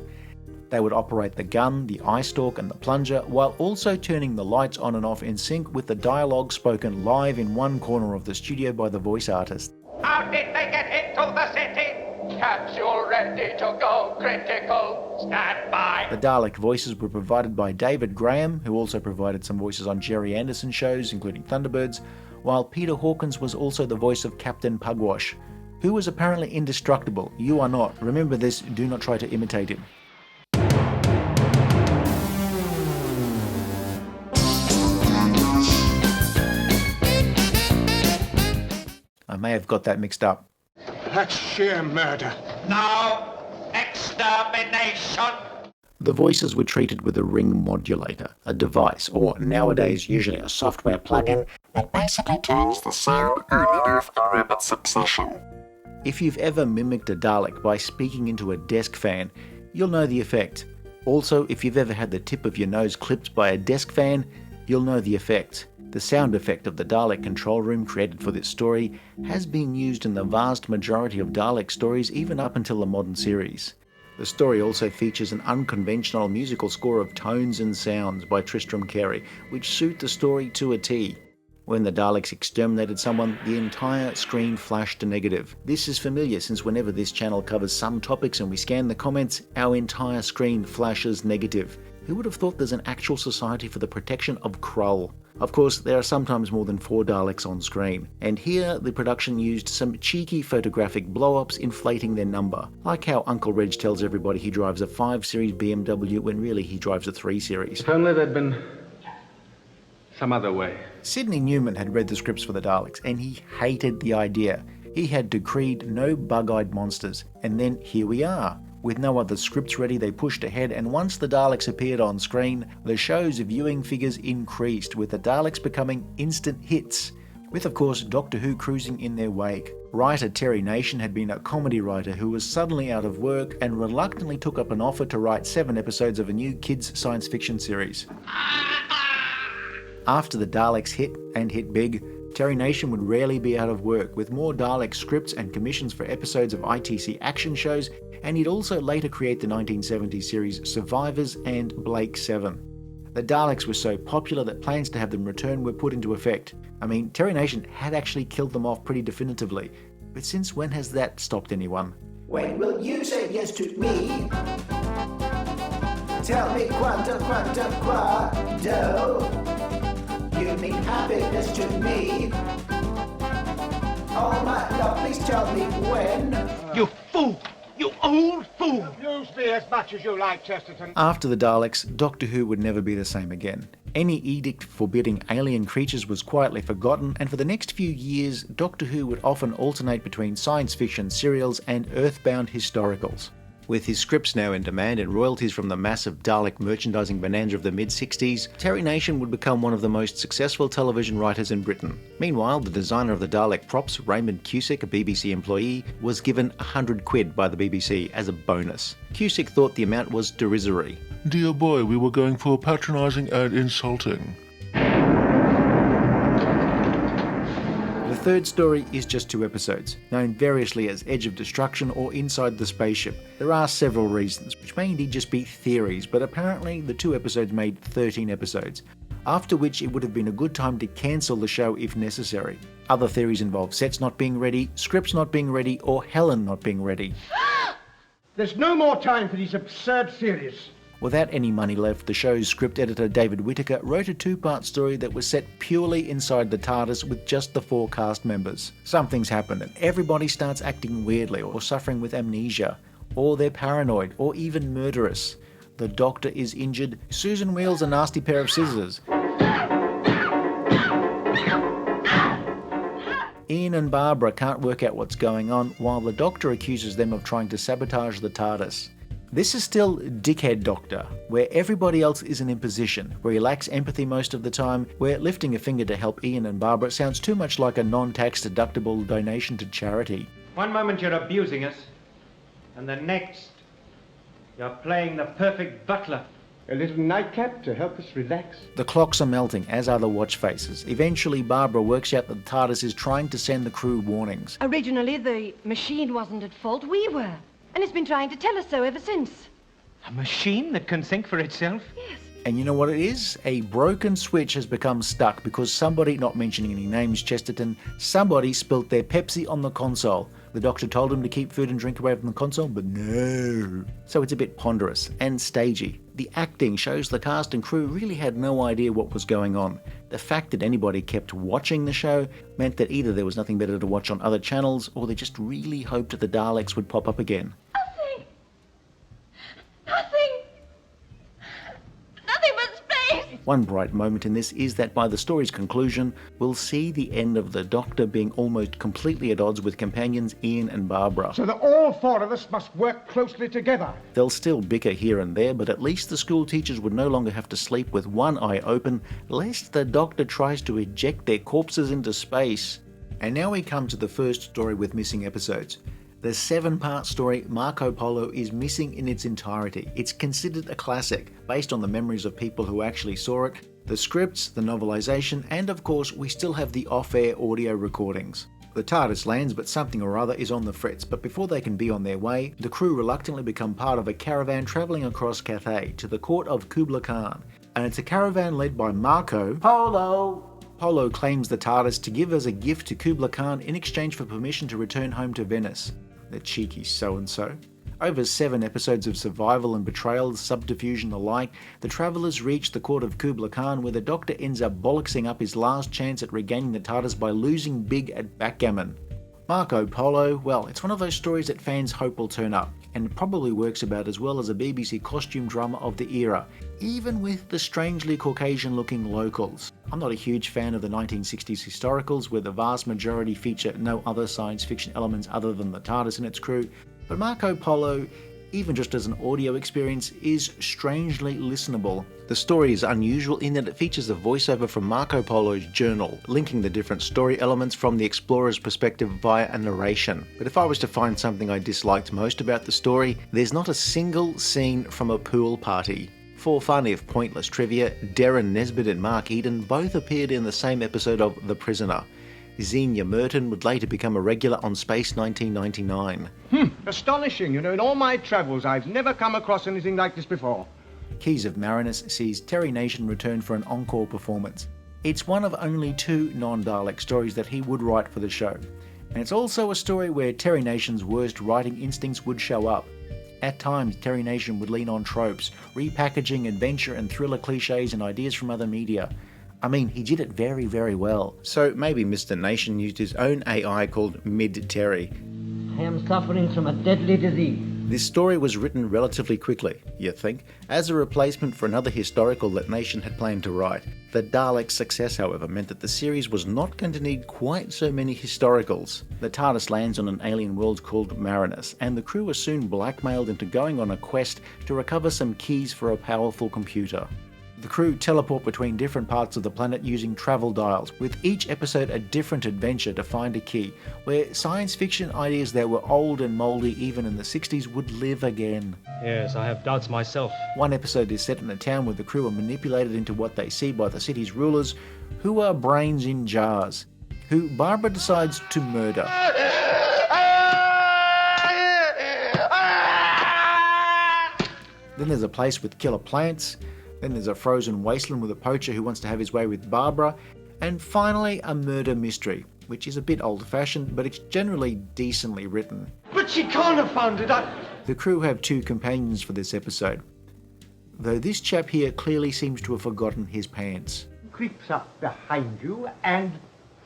They would operate the gun, the eye stalk, and the plunger, while also turning the lights on and off in sync with the dialogue spoken live in one corner of the studio by the voice artist. How did they get into the city? Capsule ready to go, critical. Stand by. The Dalek voices were provided by David Graham, who also provided some voices on Jerry Anderson shows, including Thunderbirds, while Peter Hawkins was also the voice of Captain Pugwash, who was apparently indestructible. You are not. Remember this, do not try to imitate him. I may have got that mixed up. That's sheer murder. Now, extermination. The voices were treated with a ring modulator, a device, or nowadays usually a software plugin, that basically turns the sound on and off in rapid succession. If you've ever mimicked a Dalek by speaking into a desk fan, you'll know the effect. Also, if you've ever had the tip of your nose clipped by a desk fan, you'll know the effect. The sound effect of the Dalek control room created for this story has been used in the vast majority of Dalek stories even up until the modern series. The story also features an unconventional musical score of tones and sounds by Tristram Carey, which suit the story to a T. When the Daleks exterminated someone, the entire screen flashed to negative. This is familiar since whenever this channel covers some topics and we scan the comments, our entire screen flashes negative. Who would have thought there's an actual society for the protection of Krull? Of course, there are sometimes more than 4 Daleks on screen, and here the production used some cheeky photographic blow-ups inflating their number, like how Uncle Reg tells everybody he drives a 5 Series BMW when really he drives a 3 Series. If only there'd been some other way. Sidney Newman had read the scripts for the Daleks, and he hated the idea. He had decreed no bug-eyed monsters, and then here we are. With no other scripts ready, they pushed ahead, and once the Daleks appeared on screen, the show's viewing figures increased, with the Daleks becoming instant hits, with of course Doctor Who cruising in their wake. Writer Terry Nation had been a comedy writer who was suddenly out of work and reluctantly took up an offer to write 7 episodes of a new kids' science fiction series. After the Daleks hit, and hit big, Terry Nation would rarely be out of work, with more Dalek scripts and commissions for episodes of ITC action shows, and he'd also later create the 1970s series Survivors and Blake 7. The Daleks were so popular that plans to have them return were put into effect. I mean, Terry Nation had actually killed them off pretty definitively, but since when has that stopped anyone? When will you say yes to me? Tell me quantum, quantum, quado. You mean happiness to me? Oh my love, please tell me when. You fool! You old fool! Use me as much as you like, Chesterton. After the Daleks, Doctor Who would never be the same again. Any edict forbidding alien creatures was quietly forgotten, and for the next few years, Doctor Who would often alternate between science fiction serials and earthbound historicals. With his scripts now in demand and royalties from the massive Dalek merchandising bonanza of the mid-60s, Terry Nation would become one of the most successful television writers in Britain. Meanwhile, the designer of the Dalek props, Raymond Cusick, a BBC employee, was given £100 by the BBC as a bonus. Cusick thought the amount was derisory. Dear boy, we were going for patronising and insulting. The third story is just 2 episodes, known variously as Edge of Destruction or Inside the Spaceship. There are several reasons, which may indeed just be theories, but apparently the 2 episodes made 13 episodes, after which it would have been a good time to cancel the show if necessary. Other theories involve sets not being ready, scripts not being ready, or Helen not being ready. There's no more time for these absurd theories. Without any money left, the show's script editor David Whittaker wrote a 2-part story that was set purely inside the TARDIS with just the 4 cast members. Something's happened and everybody starts acting weirdly or suffering with amnesia, or they're paranoid or even murderous. The Doctor is injured, Susan wields a nasty pair of scissors. Ian and Barbara can't work out what's going on, while the Doctor accuses them of trying to sabotage the TARDIS. This is still Dickhead Doctor, where everybody else is an imposition, where he lacks empathy most of the time, where lifting a finger to help Ian and Barbara sounds too much like a non-tax deductible donation to charity. One moment you're abusing us, and the next you're playing the perfect butler. A little nightcap to help us relax. The clocks are melting, as are the watch faces. Eventually, Barbara works out that the TARDIS is trying to send the crew warnings. Originally, the machine wasn't at fault, we were. And it's been trying to tell us so ever since. A machine that can think for itself? Yes. And you know what it is? A broken switch has become stuck because somebody, not mentioning any names, Chesterton, somebody spilt their Pepsi on the console. The Doctor told him to keep food and drink away from the console, but no. So it's a bit ponderous and stagey. The acting shows the cast and crew really had no idea what was going on. The fact that anybody kept watching the show meant that either there was nothing better to watch on other channels, or they just really hoped that the Daleks would pop up again. Nothing but space! One bright moment in this is that by the story's conclusion, we'll see the end of the Doctor being almost completely at odds with companions Ian and Barbara. So that all 4 of us must work closely together. They'll still bicker here and there, but at least the school teachers would no longer have to sleep with one eye open, lest the Doctor tries to eject their corpses into space. And now we come to the first story with missing episodes. The 7-part story, Marco Polo, is missing in its entirety. It's considered a classic, based on the memories of people who actually saw it, the scripts, the novelisation, and of course we still have the off-air audio recordings. The TARDIS lands, but something or other is on the fritz, but before they can be on their way, the crew reluctantly become part of a caravan travelling across Cathay to the court of Kublai Khan. And it's a caravan led by Marco Polo. Polo claims the TARDIS to give as a gift to Kublai Khan in exchange for permission to return home to Venice. The cheeky so-and-so. Over 7 episodes of survival and betrayal, subterfuge and the like, the travellers reach the court of Kublai Khan, where the Doctor ends up bollocksing up his last chance at regaining the TARDIS by losing big at backgammon. Marco Polo, well, it's one of those stories that fans hope will turn up, and it probably works about as well as a BBC costume drama of the era, even with the strangely Caucasian-looking locals. I'm not a huge fan of the 1960s historicals, where the vast majority feature no other science fiction elements other than the TARDIS and its crew, but Marco Polo, even just as an audio experience, is strangely listenable. The story is unusual in that it features a voiceover from Marco Polo's journal, linking the different story elements from the explorer's perspective via a narration. But if I was to find something I disliked most about the story, there's not a single scene from a pool party. For fun if pointless trivia, Darren Nesbitt and Mark Eden both appeared in the same episode of The Prisoner. Xenia Merton would later become a regular on Space 1999. Astonishing. You know, in all my travels, I've never come across anything like this before. Keys of Marinus sees Terry Nation return for an encore performance. It's one of only 2 non-Dalek stories that he would write for the show. And it's also a story where Terry Nation's worst writing instincts would show up. At times, Terry Nation would lean on tropes, repackaging adventure and thriller cliches and ideas from other media. I mean, he did it very, very well. So maybe Mr. Nation used his own AI called Mid-Terry. I am suffering from a deadly disease. This story was written relatively quickly, you think, as a replacement for another historical that Nation had planned to write. The Daleks' success, however, meant that the series was not going to need quite so many historicals. The TARDIS lands on an alien world called Marinus, and the crew are soon blackmailed into going on a quest to recover some keys for a powerful computer. The crew teleport between different parts of the planet using travel dials, with each episode a different adventure to find a key, where science fiction ideas that were old and mouldy even in the 60s would live again. Yes, I have doubts myself. One episode is set in a town where the crew are manipulated into what they see by the city's rulers, who are brains in jars, who Barbara decides to murder. Then there's a place with killer plants. Then there's a frozen wasteland with a poacher who wants to have his way with Barbara. And finally, a murder mystery, which is a bit old-fashioned, but it's generally decently written. But she can't have found it. The crew have two companions for this episode, though this chap here clearly seems to have forgotten his pants. Creeps up behind you and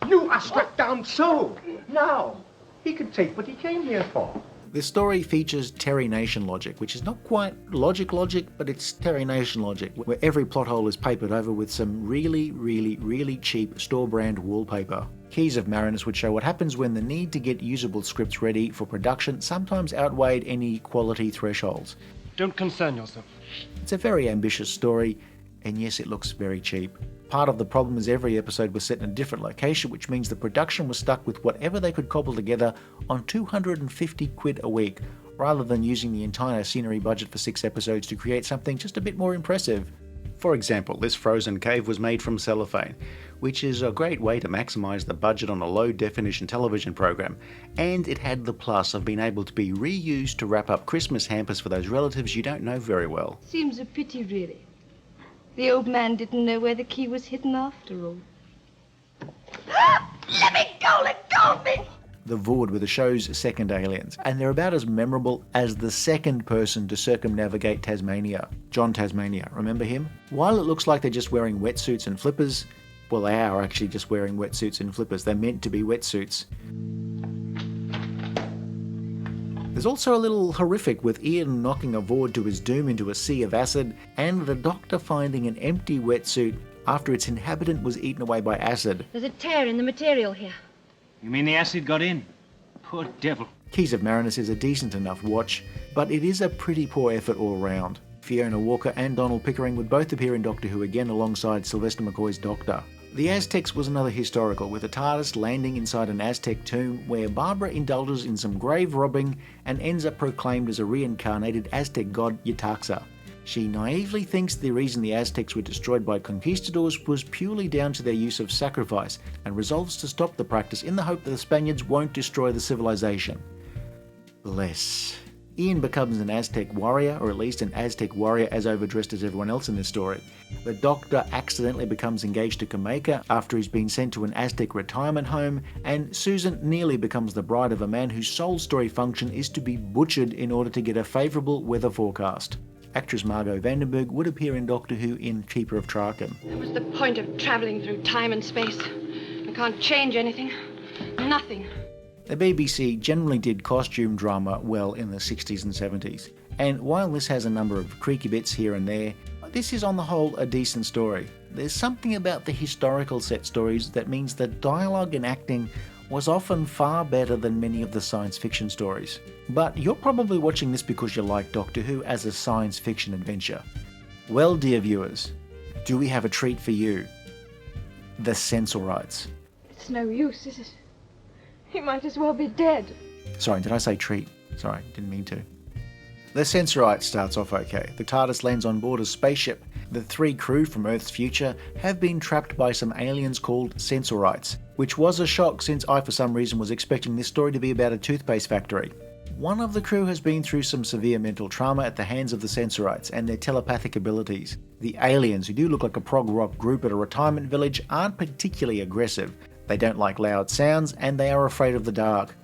you are struck down so. Now, he can take what he came here for. The story features Terry Nation logic, which is not quite logic, but it's Terry Nation logic, where every plot hole is papered over with some really cheap store-brand wallpaper. Keys of Marinus would show what happens when the need to get usable scripts ready for production sometimes outweighed any quality thresholds. Don't concern yourself. It's a very ambitious story, and yes, it looks very cheap. Part of the problem is every episode was set in a different location, which means the production was stuck with whatever they could cobble together on 250 quid a week, rather than using the entire scenery budget for 6 episodes to create something just a bit more impressive. For example, this frozen cave was made from cellophane, which is a great way to maximise the budget on a low-definition television program, and it had the plus of being able to be reused to wrap up Christmas hampers for those relatives you don't know very well. Seems a pity, really. The old man didn't know where the key was hidden after all. Let me go! Let go of me! The Void were the show's second aliens, and they're about as memorable as the second person to circumnavigate Tasmania. John Tasmania, remember him? While it looks like they're just wearing wetsuits and flippers, well, they are actually just wearing wetsuits and flippers. They're meant to be wetsuits. There's also a little horrific with Ian knocking a Void to his doom into a sea of acid, and the Doctor finding an empty wetsuit after its inhabitant was eaten away by acid. There's a tear in the material here. You mean the acid got in? Poor devil. Keys of Marinus is a decent enough watch, but it is a pretty poor effort all round. Fiona Walker and Donald Pickering would both appear in Doctor Who again alongside Sylvester McCoy's Doctor. The Aztecs was another historical, with a TARDIS landing inside an Aztec tomb where Barbara indulges in some grave robbing and ends up proclaimed as a reincarnated Aztec god Yetaxa. She naively thinks the reason the Aztecs were destroyed by conquistadors was purely down to their use of sacrifice, and resolves to stop the practice in the hope that the Spaniards won't destroy the civilization. Bless. Ian becomes an Aztec warrior, or at least an Aztec warrior as overdressed as everyone else in this story. The Doctor accidentally becomes engaged to Kameka after he's been sent to an Aztec retirement home, and Susan nearly becomes the bride of a man whose sole story function is to be butchered in order to get a favourable weather forecast. Actress Margot Vandenberg would appear in Doctor Who in Keeper of Traken. What's the point of travelling through time and space? I can't change anything. Nothing. The BBC generally did costume drama well in the 60s and 70s, and while this has a number of creaky bits here and there, this is on the whole a decent story. There's something about the historical set stories that means that dialogue and acting was often far better than many of the science fiction stories. But you're probably watching this because you like Doctor Who as a science fiction adventure. Well, dear viewers, do we have a treat for you? The Sensorites. It's no use, is it? He might as well be dead. Sorry, did I say treat? Sorry, didn't mean to. The Sensorites starts off okay. The TARDIS lands on board a spaceship. The 3 crew from Earth's future have been trapped by some aliens called Sensorites, which was a shock since I for some reason was expecting this story to be about a toothpaste factory. One of the crew has been through some severe mental trauma at the hands of the Sensorites and their telepathic abilities. The aliens, who do look like a prog rock group at a retirement village, aren't particularly aggressive. They don't like loud sounds, and they are afraid of the dark.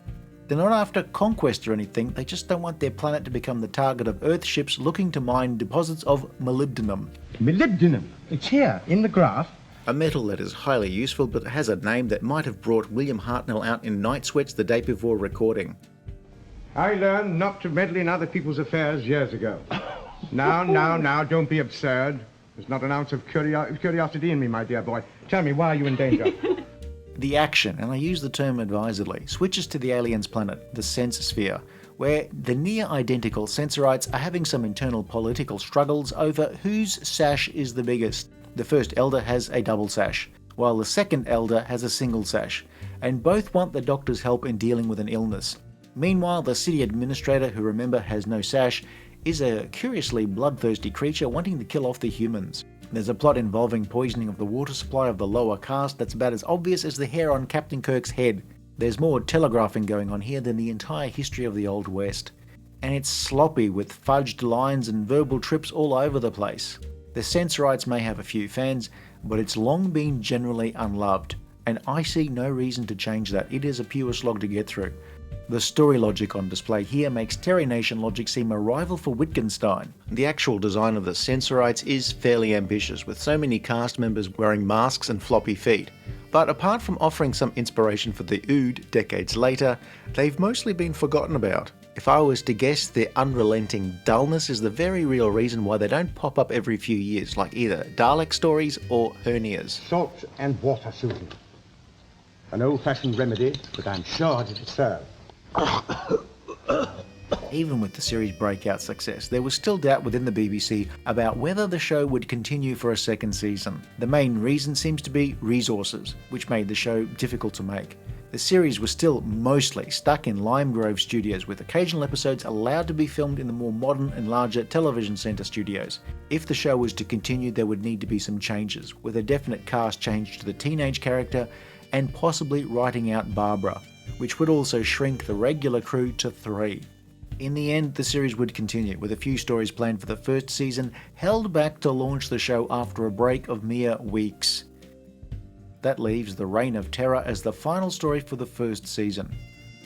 They're not after conquest or anything, they just don't want their planet to become the target of Earth ships looking to mine deposits of molybdenum. Molybdenum? It's here, in the graph. A metal that is highly useful, but has a name that might have brought William Hartnell out in night sweats the day before recording. I learned not to meddle in other people's affairs years ago. Now, don't be absurd. There's not an ounce of curiosity in me, my dear boy. Tell me, why are you in danger? The action, and I use the term advisedly, switches to the aliens' planet, the Sense Sphere, where the near-identical Sensorites are having some internal political struggles over whose sash is the biggest. The first elder has a double sash, while the second elder has a single sash, and both want the Doctor's help in dealing with an illness. Meanwhile, the city administrator, who remember has no sash, is a curiously bloodthirsty creature wanting to kill off the humans. There's a plot involving poisoning of the water supply of the lower caste that's about as obvious as the hair on Captain Kirk's head. There's more telegraphing going on here than the entire history of the Old West. And it's sloppy with fudged lines and verbal trips all over the place. The Sensorites may have a few fans, but it's long been generally unloved, and I see no reason to change that. It is a pure slog to get through. The story logic on display here makes Terry Nation logic seem a rival for Wittgenstein. The actual design of the Sensorites is fairly ambitious, with so many cast members wearing masks and floppy feet. But apart from offering some inspiration for the Ood decades later, they've mostly been forgotten about. If I was to guess, their unrelenting dullness is the very real reason why they don't pop up every few years, like either Dalek stories or hernias. Salt and water, Susan. An old-fashioned remedy, but I'm sure that it serves. Even with the series' breakout success, there was still doubt within the BBC about whether the show would continue for a second season. The main reason seems to be resources, which made the show difficult to make. The series was still mostly stuck in Lime Grove studios, with occasional episodes allowed to be filmed in the more modern and larger television centre studios. If the show was to continue, there would need to be some changes, with a definite cast change to the teenage character and possibly writing out Barbara, which would also shrink the regular crew to 3. In the end, the series would continue, with a few stories planned for the first season, held back to launch the show after a break of mere weeks. That leaves The Reign of Terror as the final story for the first season.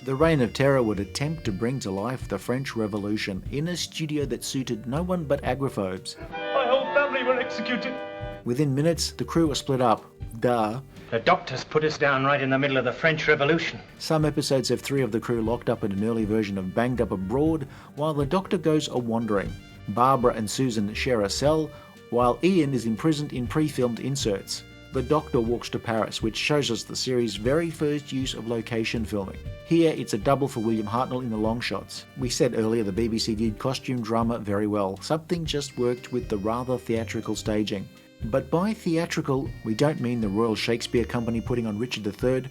The Reign of Terror would attempt to bring to life the French Revolution in a studio that suited no one but agrophobes. My whole family were executed. Within minutes, the crew were split up. Duh. The Doctor's put us down right in the middle of the French Revolution. Some episodes have 3 of the crew locked up in an early version of Banged Up Abroad, while the Doctor goes a-wandering. Barbara and Susan share a cell, while Ian is imprisoned in pre-filmed inserts. The Doctor walks to Paris, which shows us the series' very first use of location filming. Here, it's a double for William Hartnell in the long shots. We said earlier the BBC did costume drama very well. Something just worked with the rather theatrical staging. But by theatrical, we don't mean the Royal Shakespeare Company putting on Richard III,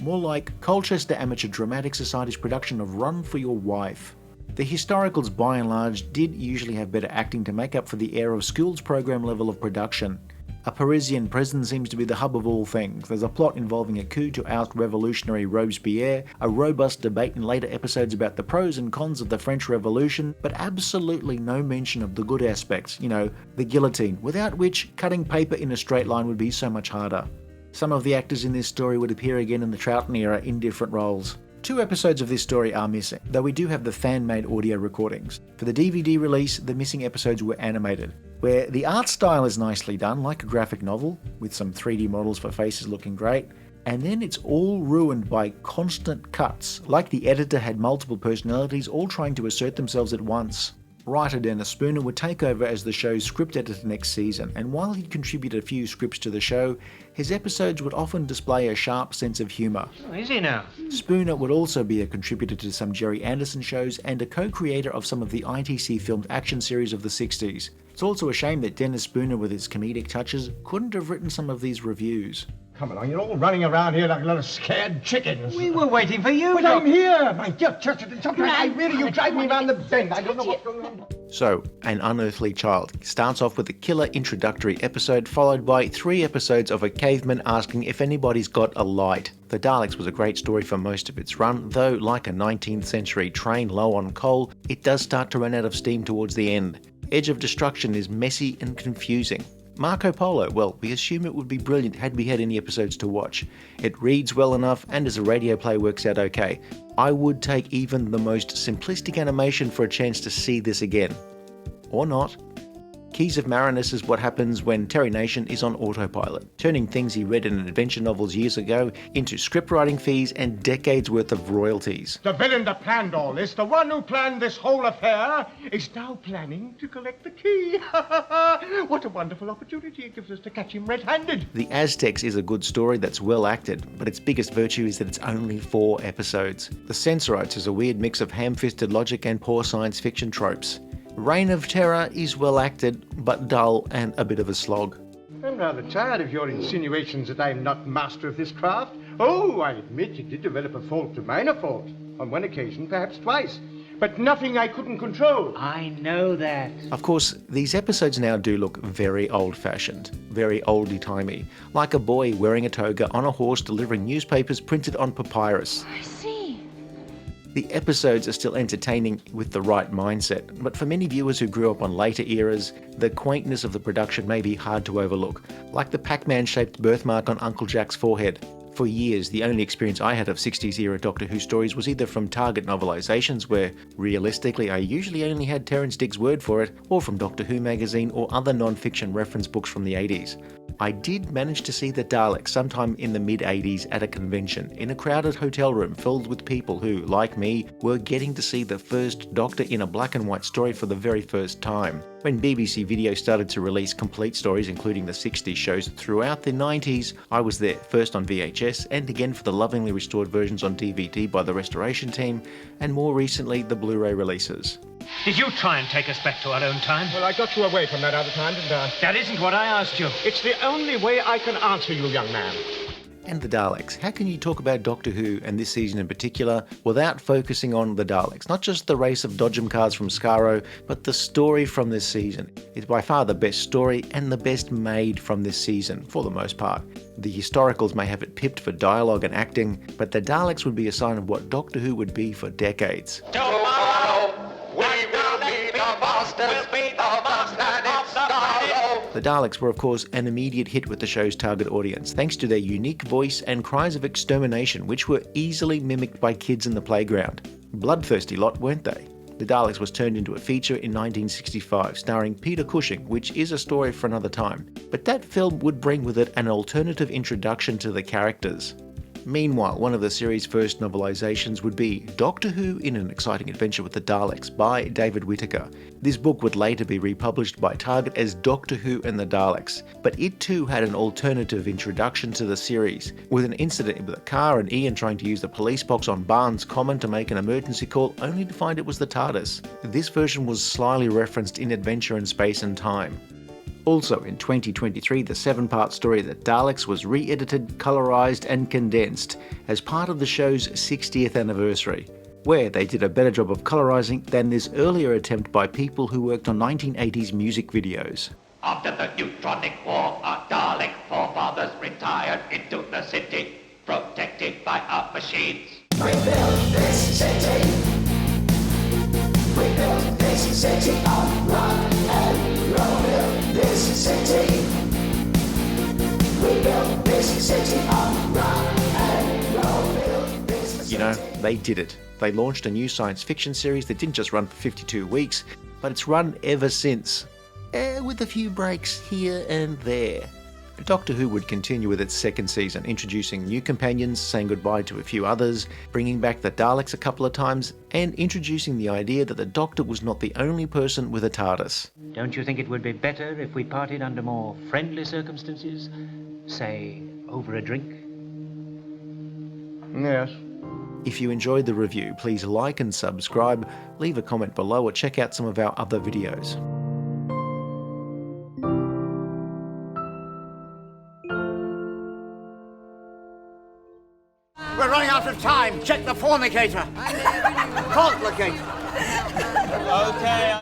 more like Colchester Amateur Dramatic Society's production of Run for Your Wife. The historicals by and large did usually have better acting to make up for the air of school's program level of production. A Parisian prison seems to be the hub of all things. There's a plot involving a coup to oust revolutionary Robespierre, a robust debate in later episodes about the pros and cons of the French Revolution, but absolutely no mention of the good aspects, the guillotine, without which cutting paper in a straight line would be so much harder. Some of the actors in this story would appear again in the Troughton era in different roles. 2 episodes of this story are missing, though we do have the fan-made audio recordings. For the DVD release, the missing episodes were animated, where the art style is nicely done, like a graphic novel, with some 3D models for faces looking great, and then it's all ruined by constant cuts, like the editor had multiple personalities all trying to assert themselves at once. Writer Dennis Spooner would take over as the show's script editor next season, and while he'd contributed a few scripts to the show, his episodes would often display a sharp sense of humour. Oh, is he now? Spooner would also be a contributor to some Gerry Anderson shows and a co-creator of some of the ITC filmed action series of the 60s. It's also a shame that Dennis Spooner, with his comedic touches, couldn't have written some of these reviews. Come along, you're all running around here like a lot of scared chickens. We were waiting for you. But I'm here, my dear Chesterton. Sometimes you drive me around the bend. I don't know what's going on. So, An Unearthly Child starts off with a killer introductory episode, followed by 3 episodes of a caveman asking if anybody's got a light. The Daleks was a great story for most of its run, though like a 19th century train low on coal, it does start to run out of steam towards the end. Edge of Destruction is messy and confusing. Marco Polo, well, we assume it would be brilliant had we had any episodes to watch. It reads well enough, and as a radio play works out okay. I would take even the most simplistic animation for a chance to see this again. Or not. Keys of Marinus is what happens when Terry Nation is on autopilot, turning things he read in adventure novels years ago into script writing fees and decades worth of royalties. The villain that planned all this, the one who planned this whole affair, is now planning to collect the key. What a wonderful opportunity it gives us to catch him red-handed. The Aztecs is a good story that's well acted, but its biggest virtue is that it's only 4 episodes. The Sensorites is a weird mix of ham-fisted logic and poor science fiction tropes. Reign of Terror is well acted, but dull and a bit of a slog. I'm rather tired of your insinuations that I'm not master of this craft. Oh, I admit you did develop a fault to minor fault. On one occasion, perhaps twice. But nothing I couldn't control. I know that. Of course, these episodes now do look very old-fashioned, very oldie-timey, like a boy wearing a toga on a horse delivering newspapers printed on papyrus. I see. The episodes are still entertaining with the right mindset, but for many viewers who grew up on later eras, the quaintness of the production may be hard to overlook, like the Pac-Man-shaped birthmark on Uncle Jack's forehead. For years, the only experience I had of 60s-era Doctor Who stories was either from Target novelisations, where, realistically, I usually only had Terrance Digg's word for it, or from Doctor Who magazine or other non-fiction reference books from the 80s. I did manage to see the Daleks sometime in the mid-80s at a convention, in a crowded hotel room filled with people who, like me, were getting to see the first Doctor in a black and white story for the very first time. When BBC Video started to release complete stories, including the 60s shows throughout the 90s, I was there, first on VHS and again for the lovingly restored versions on DVD by the restoration team, and more recently the Blu-ray releases. Did you try and take us back to our own time? Well, I got you away from that other time, didn't I? That isn't what I asked you. It's the only way I can answer you, young man. And the Daleks. How can you talk about Doctor Who, and this season in particular, without focusing on the Daleks? Not just the race of Dodgem cards from Skaro, but the story from this season. It's by far the best story and the best made from this season, for the most part. The historicals may have it pipped for dialogue and acting, but the Daleks would be a sign of what Doctor Who would be for decades. Tomorrow, we will be the masters, and it's Skaro. The Daleks were of course an immediate hit with the show's target audience, thanks to their unique voice and cries of extermination, which were easily mimicked by kids in the playground. Bloodthirsty lot, weren't they? The Daleks was turned into a feature in 1965, starring Peter Cushing, which is a story for another time. But that film would bring with it an alternative introduction to the characters. Meanwhile, one of the series' first novelizations would be Doctor Who in an Exciting Adventure with the Daleks by David Whittaker. This book would later be republished by Target as Doctor Who and the Daleks, but it too had an alternative introduction to the series, with an incident with a car and Ian trying to use the police box on Barnes Common to make an emergency call, only to find it was the TARDIS. This version was slyly referenced in Adventure in Space and Time. Also in 2023, the 7-part story The Daleks was re-edited, colorized and condensed as part of the show's 60th anniversary, where they did a better job of colorizing than this earlier attempt by people who worked on 1980s music videos. After the neutronic war, our Dalek forefathers retired into the city, protected by our machines. We built this city. We built this city on rock and roll. This city. We built this city on rock and roll. This city. You know, they did it. They launched a new science fiction series that didn't just run for 52 weeks, but it's run ever since. With a few breaks here and there. Doctor Who would continue with its second season, introducing new companions, saying goodbye to a few others, bringing back the Daleks a couple of times, and introducing the idea that the Doctor was not the only person with a TARDIS. Don't you think it would be better if we parted under more friendly circumstances? Say, over a drink? Yes. If you enjoyed the review, please like and subscribe, leave a comment below, or check out some of our other videos. We're running out of time. Check the fornicator. Complicator. Okay.